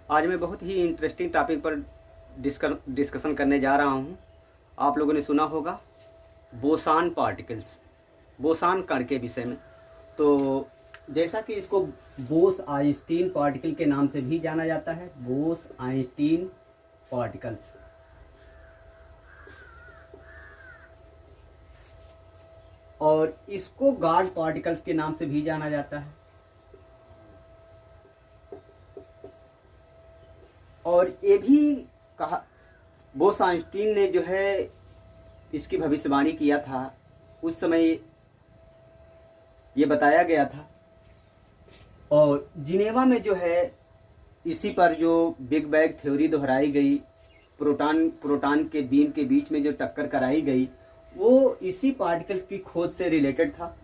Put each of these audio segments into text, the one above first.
आज मैं बहुत ही इंटरेस्टिंग टॉपिक पर डिस्कशन करने जा रहा हूँ। आप लोगों ने सुना होगा बोसान पार्टिकल्स, बोसान कण के विषय में। तो जैसा कि इसको बोस आइंस्टीन पार्टिकल के नाम से भी जाना जाता है, बोस आइंस्टीन पार्टिकल्स। और इसको गॉड पार्टिकल्स के नाम से भी जाना जाता है। और ये भी कहा, बोस आइंस्टीन ने जो है इसकी भविष्यवाणी किया था। उस समय ये बताया गया था। और जिनेवा में जो है इसी पर जो बिग बैंग थ्योरी दोहराई गई, प्रोटॉन के बीम के बीच में जो टक्कर कराई गई, वो इसी पार्टिकल्स की खोज से रिलेटेड था,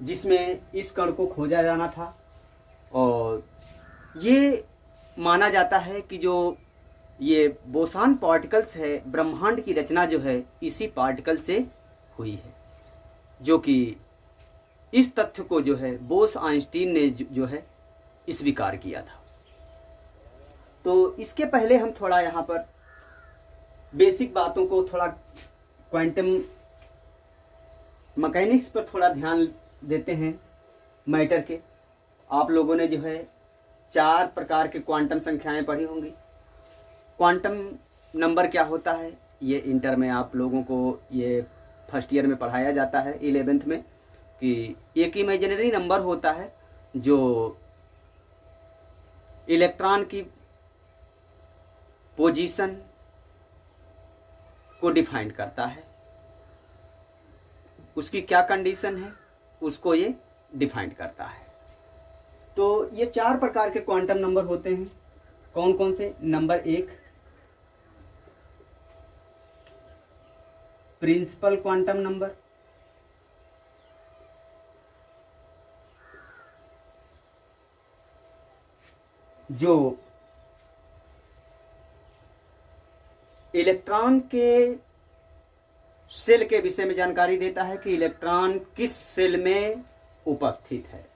जिसमें इस कण को खोजा जाना था। और ये माना जाता है कि जो ये बोसान पार्टिकल्स है, ब्रह्मांड की रचना जो है इसी पार्टिकल से हुई है। जो कि इस तथ्य को जो है बोस आइंस्टीन ने जो है स्वीकार किया था। तो इसके पहले हम थोड़ा यहाँ पर बेसिक बातों को, थोड़ा क्वांटम मैकेनिक्स पर थोड़ा ध्यान देते हैं मैटर के। आप लोगों ने जो है 4 प्रकार के क्वांटम संख्याएं पढ़ी होंगी। क्वांटम नंबर क्या होता है, ये इंटर में आप लोगों को ये फर्स्ट ईयर में पढ़ाया जाता है, 11th में, कि एक इमेजिनरी नंबर होता है जो इलेक्ट्रॉन की पोजीशन को डिफाइन करता है। उसकी क्या कंडीशन है उसको ये डिफाइन करता है। तो ये 4 प्रकार के क्वांटम नंबर होते हैं। कौन कौन से? नंबर 1 प्रिंसिपल क्वांटम नंबर, जो इलेक्ट्रॉन के सेल के विषय में जानकारी देता है कि इलेक्ट्रॉन किस सेल में उपस्थित है।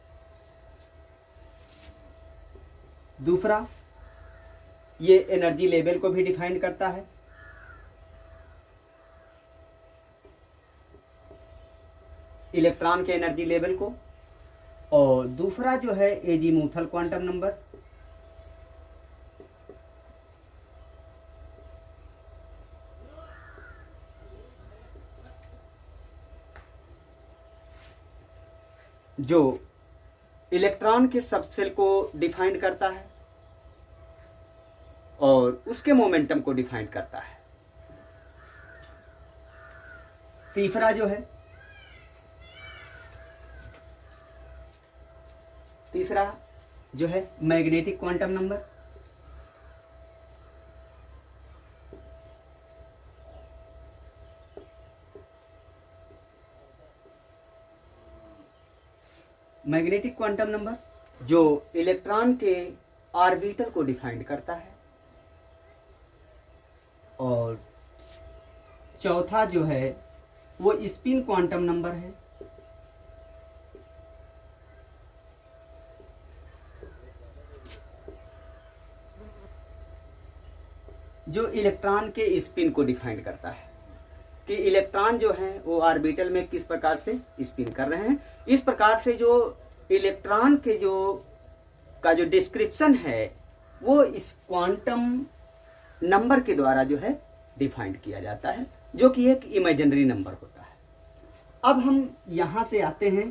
दूसरा, ये एनर्जी लेवल को भी डिफाइन करता है। इलेक्ट्रॉन के एनर्जी लेवल को। और दूसरा जो है एजीमुथल क्वांटम नंबर, जो इलेक्ट्रॉन के सबसेल को डिफाइन करता है और उसके मोमेंटम को डिफाइन करता है। तीसरा जो है magnetic quantum number, magnetic quantum number जो इलेक्ट्रॉन के ऑर्बिटल को डिफाइन करता है। और चौथा जो है वो स्पिन क्वांटम नंबर है, जो इलेक्ट्रॉन के स्पिन को डिफाइन करता है कि इलेक्ट्रॉन जो है वो ऑर्बिटल में किस प्रकार से स्पिन कर रहे हैं। इस प्रकार से जो इलेक्ट्रॉन के जो डिस्क्रिप्शन है वो इस क्वांटम नंबर के द्वारा जो है डिफाइंड किया जाता है, जो कि एक इमेजिनरी नंबर होता है। अब हम यहां से आते हैं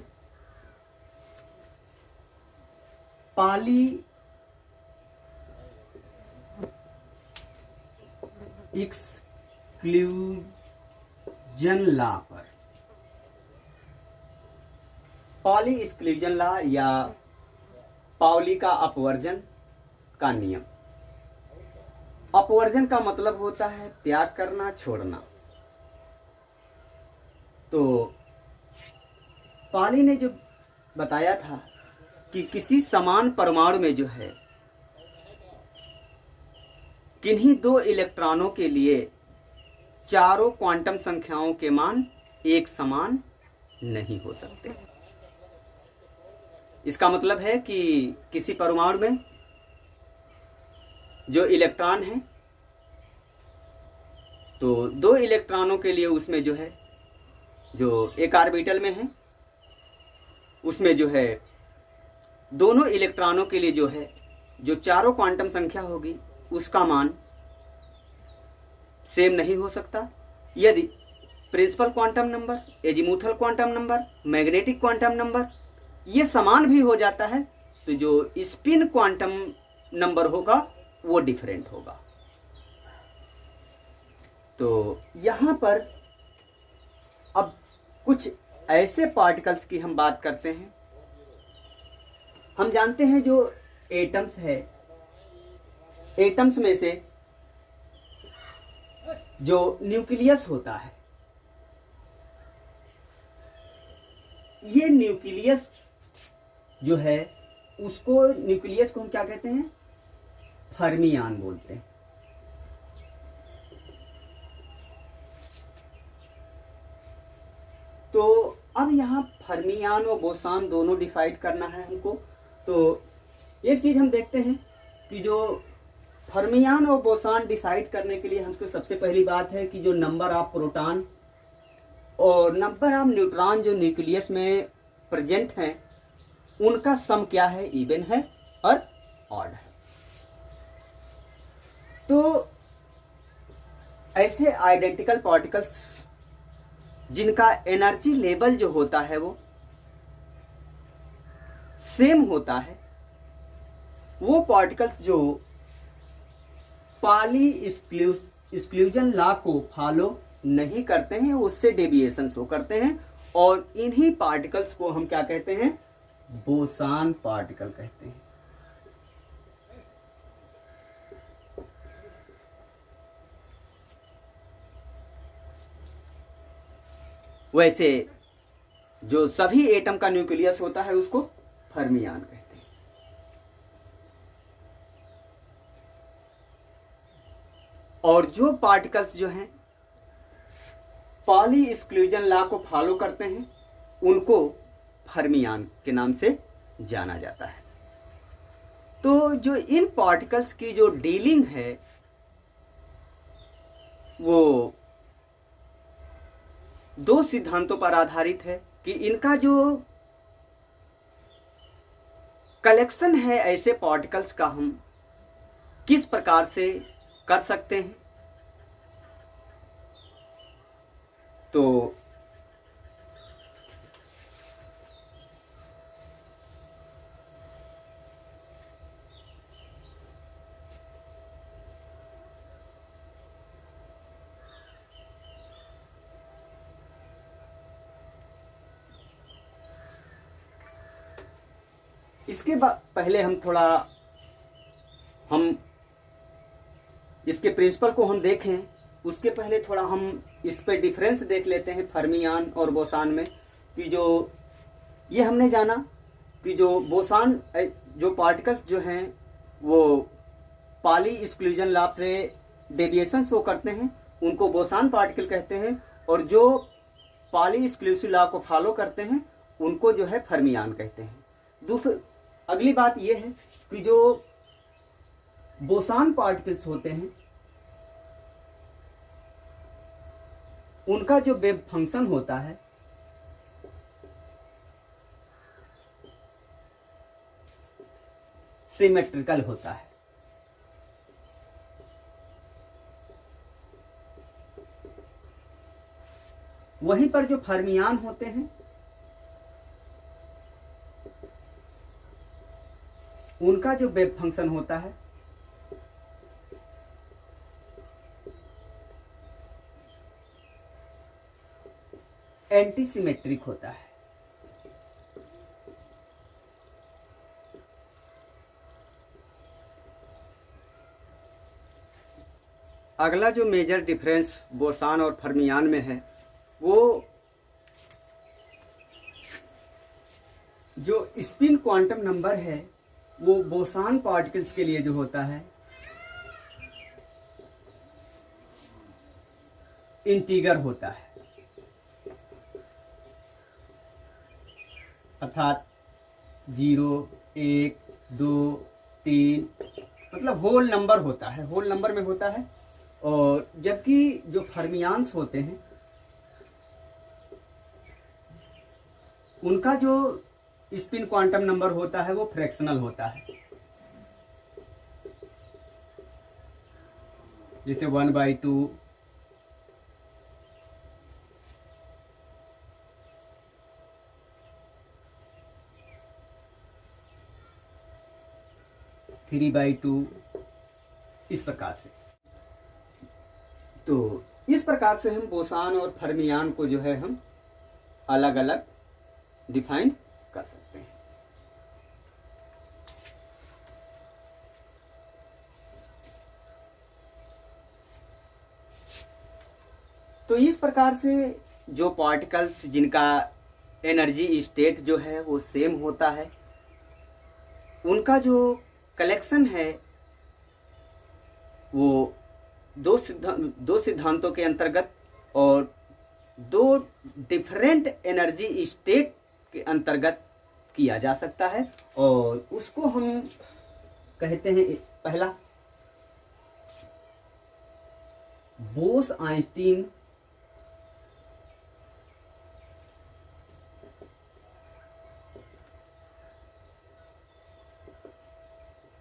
पाली एक्सक्लूजन लॉ पर। पॉली एक्सक्लूजन लॉ या पाउली का अपवर्जन का नियम। अपवर्जन का मतलब होता है त्याग करना, छोड़ना। तो पाली ने जो बताया था कि किसी समान परमाणु में जो है किन्हीं 2 इलेक्ट्रॉनों के लिए चारों क्वांटम संख्याओं के मान एक समान नहीं हो सकते। इसका मतलब है कि किसी परमाणु में जो इलेक्ट्रॉन है, तो 2 इलेक्ट्रॉनों के लिए उसमें जो है, जो एक ऑर्बिटल में है उसमें जो है दोनों इलेक्ट्रॉनों के लिए जो है, जो चारों क्वांटम संख्या होगी उसका मान सेम नहीं हो सकता। यदि principal quantum number, azimuthal quantum number, magnetic quantum number ये समान भी हो जाता है तो जो स्पिन क्वांटम नंबर होगा वो डिफरेंट होगा। तो यहां पर अब कुछ ऐसे पार्टिकल्स की हम बात करते हैं। हम जानते हैं जो एटम्स है, एटम्स में से जो न्यूक्लियस होता है, ये न्यूक्लियस जो है उसको, न्यूक्लियस को हम क्या कहते हैं, फर्मियान बोलते हैं। तो अब यहाँ फर्मियान और बोसान दोनों डिफाइड करना है हमको। तो एक चीज हम देखते हैं कि जो फर्मियान और बोसान डिसाइड करने के लिए हमको सबसे पहली बात है कि जो नंबर ऑफ प्रोटॉन और नंबर ऑफ न्यूट्रॉन जो न्यूक्लियस में प्रेजेंट हैं उनका सम क्या है, इवन है और ऑड है। तो ऐसे आइडेंटिकल पार्टिकल्स जिनका एनर्जी लेवल जो होता है वो सेम होता है, वो पार्टिकल्स जो पाली एक्सक्लूजन लॉ को फॉलो नहीं करते हैं, उससे डेविएशन शो करते हैं, और इन्हीं पार्टिकल्स को हम क्या कहते हैं, बोसान पार्टिकल कहते हैं। वैसे जो सभी एटम का न्यूक्लियस होता है उसको फर्मियान कहते हैं। और जो पार्टिकल्स जो हैं पॉली एक्सक्लूजन लॉ को फॉलो करते हैं उनको फर्मियान के नाम से जाना जाता है। तो जो इन पार्टिकल्स की जो डीलिंग है वो 2 सिद्धांतों पर आधारित है कि इनका जो कलेक्शन है ऐसे पार्टिकल्स का हम किस प्रकार से कर सकते हैं। तो इसके पहले हम इसके प्रिंसिपल को हम देखें, उसके पहले थोड़ा हम इस पे डिफरेंस देख लेते हैं फर्मियान और बोसान में। कि जो ये हमने जाना कि जो बोसान जो पार्टिकल्स जो हैं वो पॉली एक्सक्लूजन लॉ से डेविएशन शो करते हैं, उनको बोसान पार्टिकल कहते हैं, और जो पॉली एक्सक्लूसिव लॉ को फॉलो करते हैं उनको जो है फर्मियान कहते हैं। अगली बात यह है कि जो बोसान पार्टिकल्स होते हैं उनका जो वेव फंक्शन होता है सिमेट्रिकल होता है। वहीं पर जो फर्मियान होते हैं उनका जो वेव फंक्शन होता है एंटी सिमेट्रिक होता है। अगला जो मेजर डिफरेंस बोसान और फर्मियान में है वो जो स्पिन क्वांटम नंबर है वो बोसान पार्टिकल्स के लिए जो होता है इंटीगर होता है, अर्थात 0, 1, 2, 3 मतलब होल नंबर होता है, होल नंबर में होता है। और जबकि जो फर्मियांस होते हैं उनका जो स्पिन क्वांटम नंबर होता है वो फ्रैक्शनल होता है। जैसे 1/2, थ्री बाई टू, इस प्रकार से। तो इस प्रकार से हम बोसान और फर्मियान को जो है हम अलग अलग डिफाइन कर सकते हैं। तो इस प्रकार से जो पार्टिकल्स जिनका एनर्जी स्टेट जो है वो सेम होता है, उनका जो कलेक्शन है वो दो सिद्धांतों के अंतर्गत और दो डिफरेंट एनर्जी स्टेट के अंतर्गत किया जा सकता है। और उसको हम कहते हैं, पहला बोस आइंस्टीन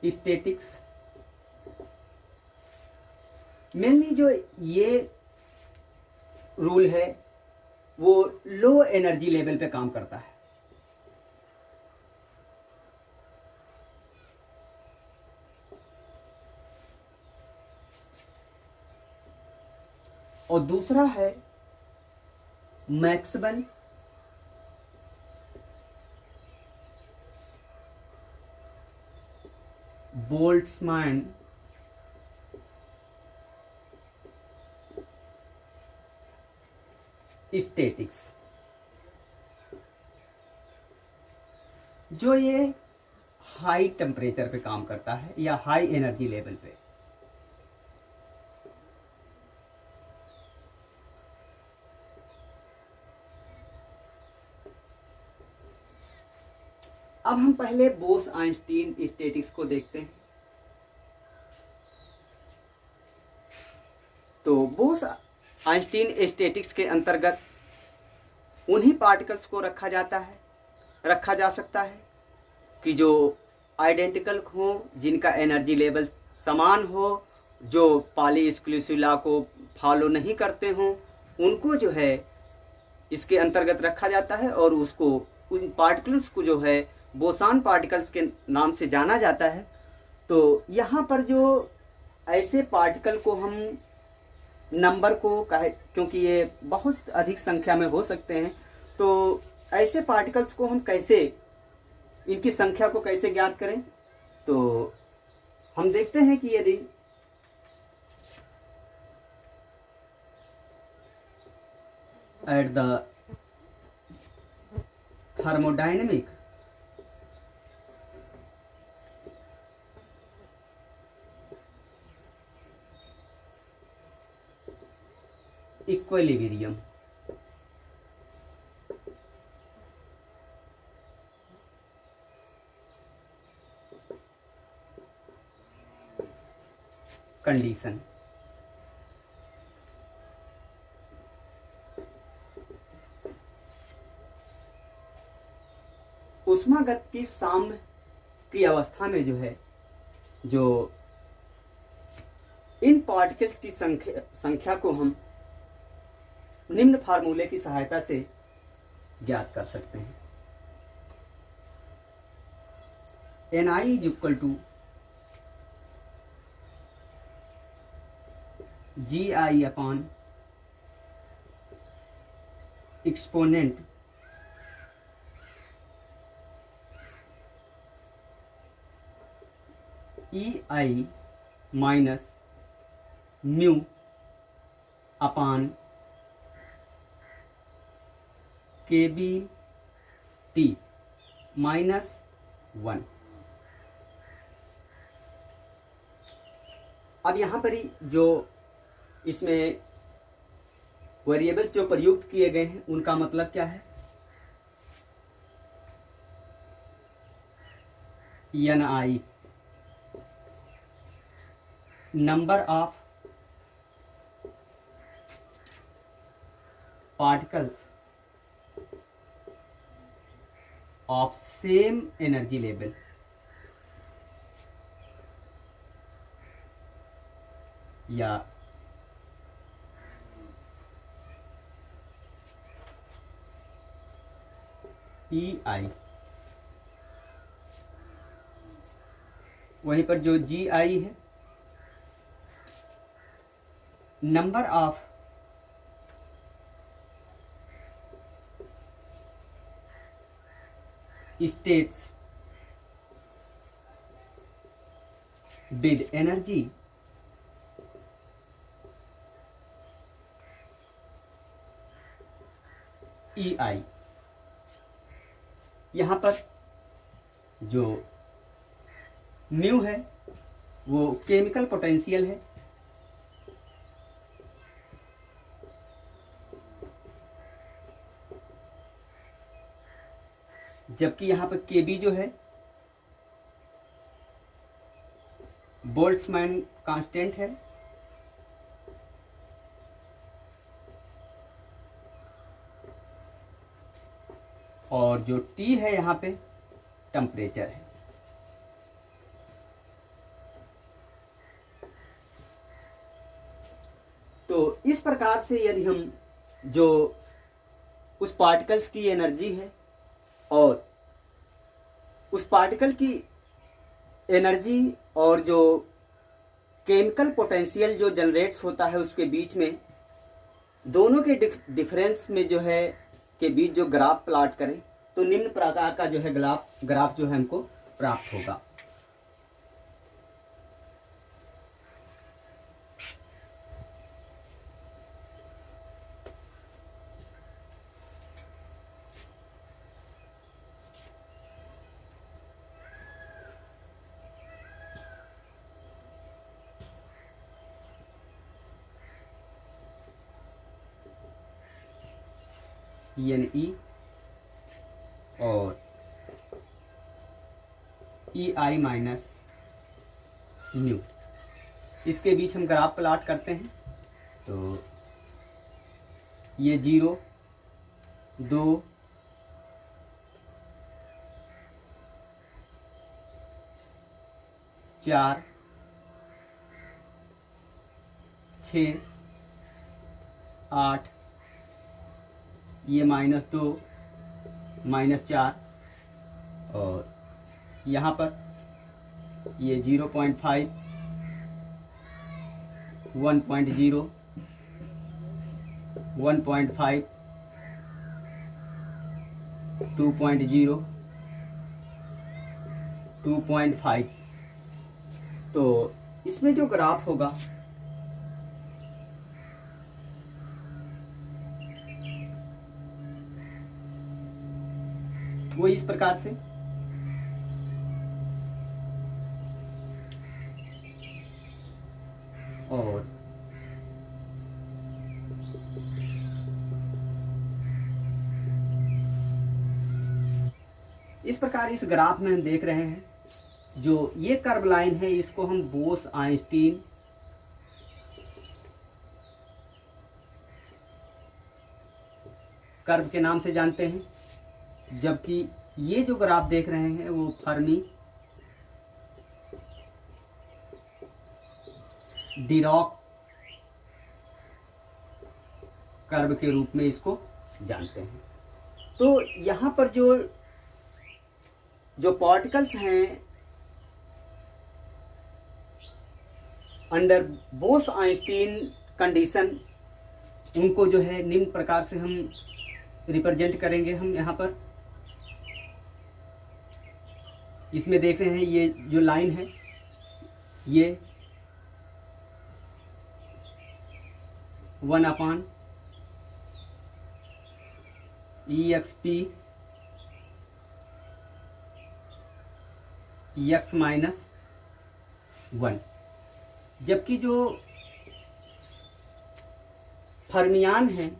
स्टैटिक्स। मेनली जो ये रूल है वो लो एनर्जी लेवल पे काम करता है। और दूसरा है मैक्सवेल बोल्ट्जमैन स्टैटिक्स, जो ये हाई टेम्परेचर पे काम करता है या हाई एनर्जी लेवल पे। अब हम पहले बोस आइंस्टीन स्टैटिक्स को देखते हैं। तो बोस आइंस्टीन स्टैटिक्स के अंतर्गत उन्हीं पार्टिकल्स को रखा जा सकता है कि जो आइडेंटिकल हो, जिनका एनर्जी लेवल समान हो, जो पाली एक्सक्लूसिव लॉ को फॉलो नहीं करते हों, उनको जो है इसके अंतर्गत रखा जाता है। और उसको, उन पार्टिकल्स को जो है बोसान पार्टिकल्स के नाम से जाना जाता है। तो यहाँ पर जो ऐसे पार्टिकल को हम नंबर को कहे, क्योंकि ये बहुत अधिक संख्या में हो सकते हैं, तो ऐसे पार्टिकल्स को हम कैसे, इनकी संख्या को कैसे ज्ञात करें। तो हम देखते हैं कि यदि at the thermodynamic equilibrium, condition, उष्मागतिकी साम्य की अवस्था में जो है, जो इन पार्टिकल्स की संख्या को हम निम्न फार्मूले की सहायता से ज्ञात कर सकते हैं। Ni is equal to GI upon exponent EI minus mu upon KBT minus 1। अब यहाँ पर ही जो इसमें वेरिएबल्स जो प्रयुक्त किए गए हैं उनका मतलब क्या है। Ni number of particles of same energy level या EI, वहीं पर जो GI है, number of states with energy EI। यहाँ पर जो म्यू है वो केमिकल पोटेंशियल है, जबकि यहाँ पर KB जो है बोल्ट्जमैन कांस्टेंट है, और जो T है यहाँ पे टेम्परेचर है। तो इस प्रकार से यदि हम जो उस पार्टिकल्स की एनर्जी है और उस पार्टिकल की एनर्जी और जो केमिकल पोटेंशियल जो जनरेट्स होता है उसके बीच में, दोनों के डिफरेंस में जो है के बीच जो ग्राफ प्लॉट करें तो निम्न प्रकार का जो है ग्राफ जो है हमको प्राप्त होगा। NE और EI माइनस न्यू, इसके बीच हम ग्राफ प्लॉट करते हैं। तो ये 0, 2, 4, 6, 8, ये -2, -4, और यहाँ पर ये 0.5, 1.0, 1.5, 2.0, 2.5। तो इसमें जो ग्राफ होगा वो इस प्रकार से, और इस प्रकार इस ग्राफ में हम देख रहे हैं जो ये कर्व लाइन है इसको हम बोस आइंस्टीन कर्व के नाम से जानते हैं, जबकि ये जो ग्राफ देख रहे हैं वो फर्मी डिरॉक कर्व के रूप में इसको जानते हैं। तो यहाँ पर जो पार्टिकल्स हैं अंडर बोस आइंस्टीन कंडीशन, उनको जो है निम्न प्रकार से हम रिप्रेजेंट करेंगे। हम यहाँ पर इसमें देख रहे हैं ये जो लाइन है ये 1/exp x-1, जबकि जो फर्मियान है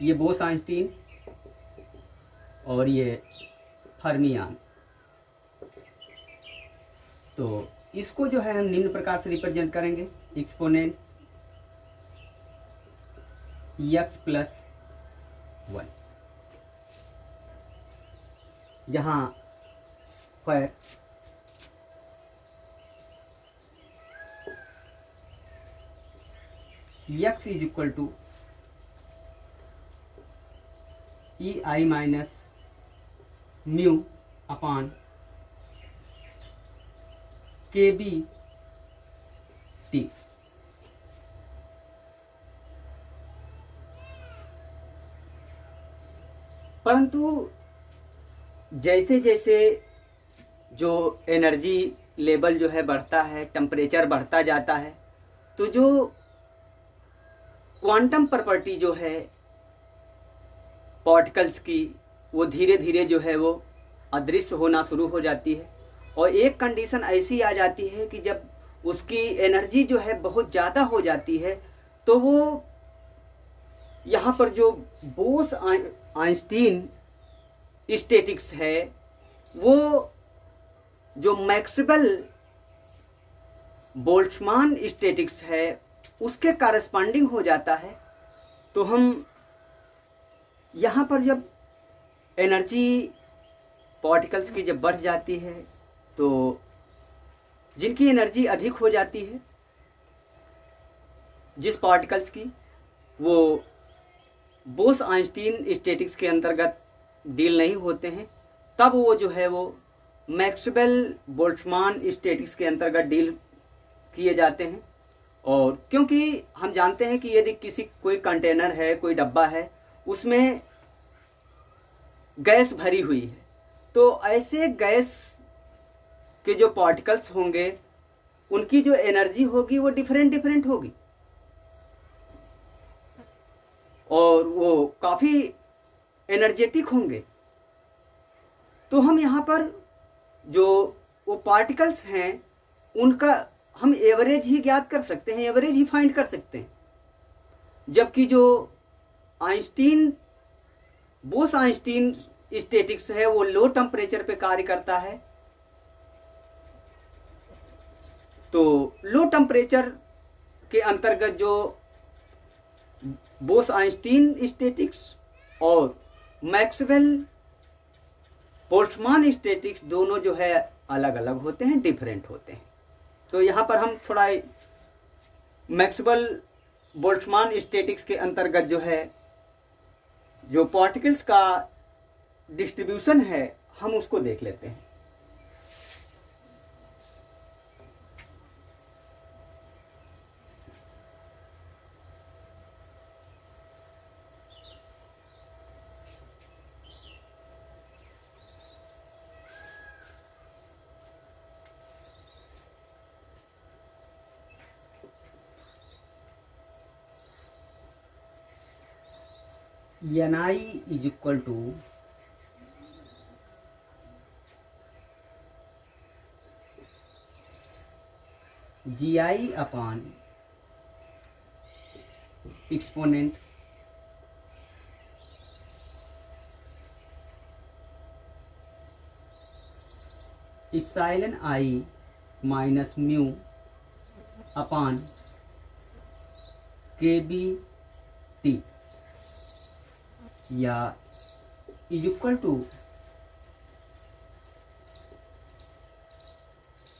ये बोस आइंस्टीन और ये फर्मियान, तो इसको जो है हम निम्न प्रकार से रिप्रेजेंट करेंगे, एक्सपोनेंट x प्लस 1, जहाँ पर x is equal to E I minus mu upon K B T. परंतु जैसे जैसे जो एनर्जी लेवल जो है बढ़ता है, टेम्परेचर बढ़ता जाता है, तो जो क्वांटम प्रॉपर्टी जो है पार्टिकल्स की, वो धीरे धीरे जो है वो अदृश्य होना शुरू हो जाती है। और एक कंडीशन ऐसी आ जाती है कि जब उसकी एनर्जी जो है बहुत ज़्यादा हो जाती है, तो वो यहाँ पर जो बोस आइंस्टीन स्टैटिक्स है, वो जो मैक्सवेल बोल्ट्जमान स्टैटिक्स है उसके कॉरेस्पॉन्डिंग हो जाता है। तो हम यहाँ पर जब एनर्जी पार्टिकल्स की जब बढ़ जाती है, तो जिनकी एनर्जी अधिक हो जाती है, जिस पार्टिकल्स की, वो बोस आइंस्टीन स्टैटिक्स के अंतर्गत डील नहीं होते हैं, तब वो जो है वो मैक्सवेल बोल्ट्जमान स्टैटिक्स के अंतर्गत डील किए जाते हैं। और क्योंकि हम जानते हैं कि यदि कोई कंटेनर है, कोई डब्बा है, उसमें गैस भरी हुई है, तो ऐसे गैस के जो पार्टिकल्स होंगे उनकी जो एनर्जी होगी वो डिफरेंट होगी और वो काफ़ी एनर्जेटिक होंगे। तो हम यहाँ पर जो वो पार्टिकल्स हैं उनका हम एवरेज ही ज्ञात कर सकते हैं, एवरेज ही फाइंड कर सकते हैं। जबकि जो बोस आइंस्टीन स्टैटिक्स है वो लो टेम्परेचर पे कार्य करता है। तो लो टेम्परेचर के अंतर्गत जो बोस आइंस्टीन स्टैटिक्स और मैक्सवेल बोल्ट्जमान स्टैटिक्स दोनों जो है अलग अलग होते हैं, डिफरेंट होते हैं। तो यहाँ पर हम थोड़ा मैक्सवेल बोल्ट्जमान स्टैटिक्स के अंतर्गत जो है जो पार्टिकल्स का डिस्ट्रीब्यूशन है हम उसको देख लेते हैं। Ni is equal to Gi upon exponent epsilon I minus mu upon kbt या is equal to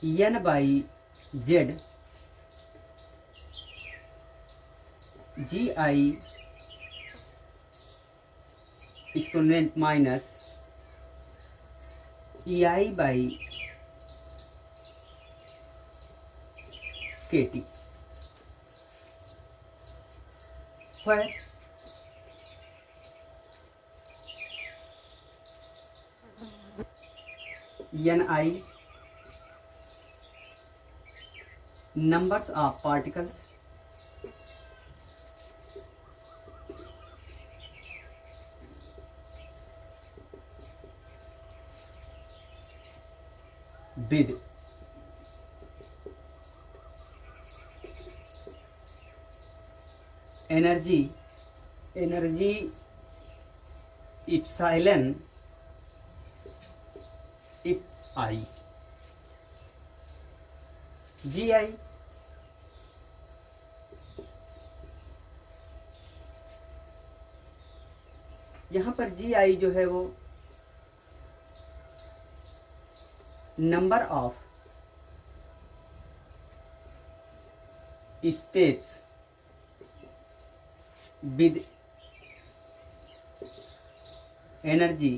N by Z G I exponent minus E I by K T, Ni numbers of particles, with energy epsilon if I G I यहाँ पर G I जो है वो number of states with energy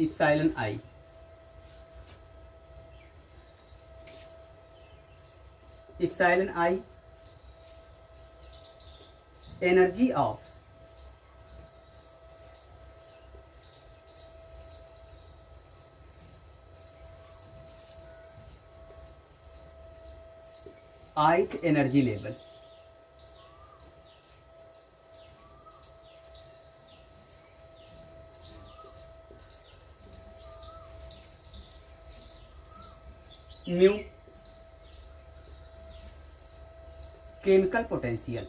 epsilon I. Epsilon I energy of ith energy level. Mu chemical potential.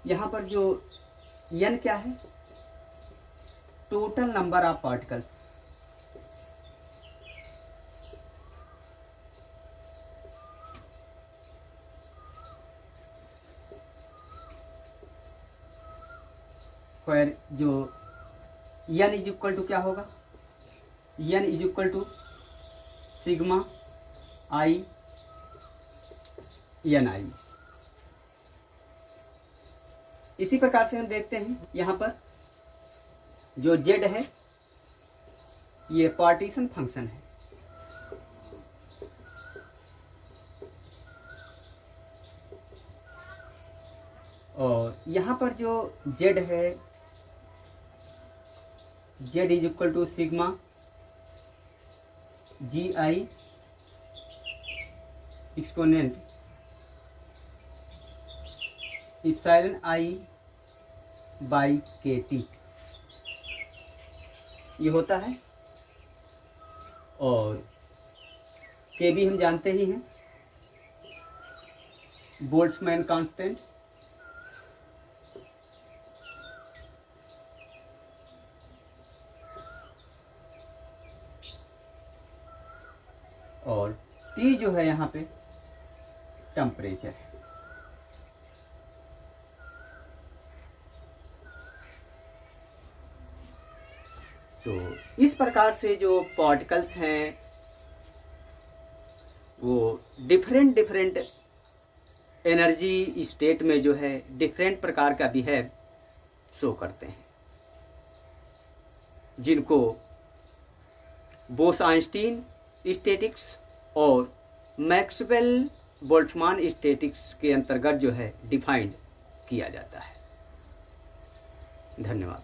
यहाँ पर जो n क्या है, टोटल नंबर ऑफ पार्टिकल्स। फिर जो n इज इक्वल टू क्या होगा, n is equal to sigma I N I. इसी प्रकार से हम देखते हैं यहाँ पर जो z है ये पार्टीशन फंक्शन है, और यहाँ पर जो z है z is equal to sigma G I exponent epsilon I by K T ये होता है। और के भी हम जानते ही हैं, बोल्ट्जमैन कांस्टेंट। और टी जो है यहाँ पे टेम्परेचर है। तो इस प्रकार से जो पार्टिकल्स हैं वो डिफरेंट डिफरेंट एनर्जी स्टेट में जो है डिफरेंट प्रकार का बिहेव शो करते हैं, जिनको बोस-आइंस्टीन स्टैटिक्स और मैक्सवेल बोल्ट्जमान स्टैटिक्स के अंतर्गत जो है डिफाइंड किया जाता है। धन्यवाद।